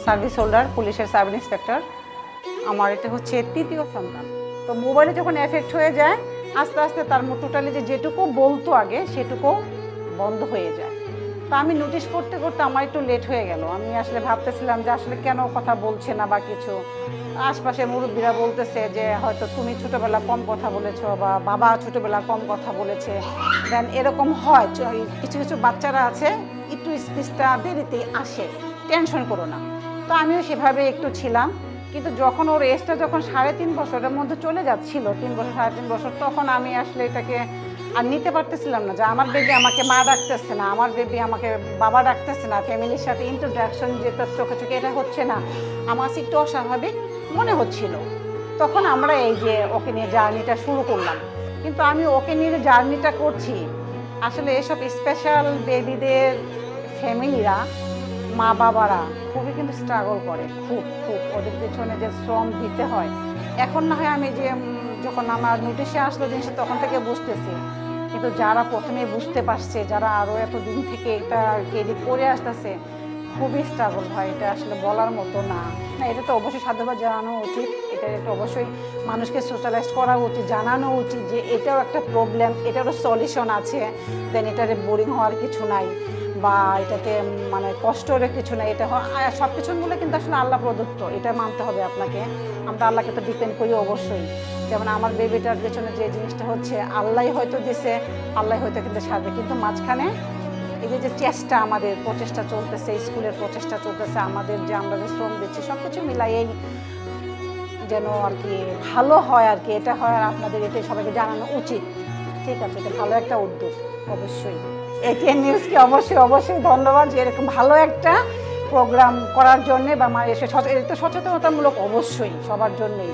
Service holder, পুলিশের sub inspector. আমার এটা হচ্ছে তৃতীয় সন্তান। তো মোবাইলে যখন এফেক্ট হয়ে যায় আস্তে আস্তে তার টোটালি যেটুকু বলতো আগে সেটুকু বন্ধ হয়ে যায়। তো আমি নোটিশ করতে করতে আমার একটু লেট হয়ে গেল। আমি আসলে ভাবতেছিলাম যে আসলে কেন কথা বলছে না বা কিছু। আশপাশে মুরব্বীরা বলতেছে যে হয়তো তুমি ছোটোবেলা কম কথা বলেছো বা বাবা ছোটোবেলা কম কথা বলেছে, দেন এরকম হয়। কিছু কিছু বাচ্চারা আছে একটু স্পিচটা দেরিতেই আসে, টেনশন করো না। তো আমিও সেভাবে একটু ছিলাম। কিন্তু যখন ওর এজটা যখন 3.5 বছরের মধ্যে চলে যাচ্ছিল, 3 বছর 3.5 বছর, তখন আমি আসলে এটাকে আর নিতে পারতেছিলাম না যে আমার বেবি আমাকে মা ডাকতেছে না, আমার বেবি আমাকে বাবা ডাকতেছে না, ফ্যামিলির সাথে ইন্টারঅ্যাকশন যেটা চোখে চোখে এটা হচ্ছে না, আমার কাছে একটু অস্বাভাবিক মনে হচ্ছিল। তখন আমরা এই যে ওকে নিয়ে জার্নিটা শুরু করলাম। কিন্তু আমি ওকে নিয়ে যে জার্নিটা করছি, আসলে এসব স্পেশাল বেবিদের ফ্যামিলিরা, মা বাবারা খুবই কিন্তু স্ট্রাগল করে, খুব খুব ওদের পেছনে যে শ্রম দিতে হয়। এখন না হয় আমি যে যখন আমার নোটিশে আসলো জিনিসটা তখন থেকে বুঝতেছি, কিন্তু যারা প্রথমে বুঝতে পারছে, যারা আরও এতদিন থেকে এটা কেডি করে আসতেছে, খুবই স্ট্রাগল হয়। এটা আসলে বলার মতো না। এটা তো অবশ্যই সাধুবাদ জানানো উচিত, এটা একটু অবশ্যই মানুষকে সোশ্যালাইজ করা উচিত, জানানো উচিত যে এটাও একটা প্রবলেম, এটারও সলিউশন আছে। দেন এটারে বোরিং হওয়ার কিছু নাই বা এটাতে মানে কষ্টের কিছু নাই। এটা সব কিছুগুলো কিন্তু আসলে আল্লাহ প্রদত্ত, এটা মানতে হবে আপনাকে। আমরা আল্লাহকে তো ডিপেন্ড করি অবশ্যই। যেমন আমার বেবিটার পেছনে যে জিনিসটা হচ্ছে আল্লাহ হয়তো দিছে, আল্লাহ হয়তো কিন্তু সারবে, কিন্তু মাঝখানে এই যে চেষ্টা, আমাদের প্রচেষ্টা চলতেছে, স্কুলের প্রচেষ্টা চলতেছে, আমাদের যে আমরা যে শ্রম দিচ্ছি, সব কিছু মিলাইয়েই যেন আর কি ভালো হয় আর কি, এটা হয়। আর আপনাদের এটাই সবাইকে জানানো উচিত। ঠিক আছে, এটা ভালো একটা উদ্যোগ অবশ্যই। এটিএন নিউজকে অবশ্যই অবশ্যই ধন্যবাদ যে এরকম ভালো একটা প্রোগ্রাম করার জন্যে বা এসে এটা সচেতনতামূলক অবশ্যই সবার জন্যই।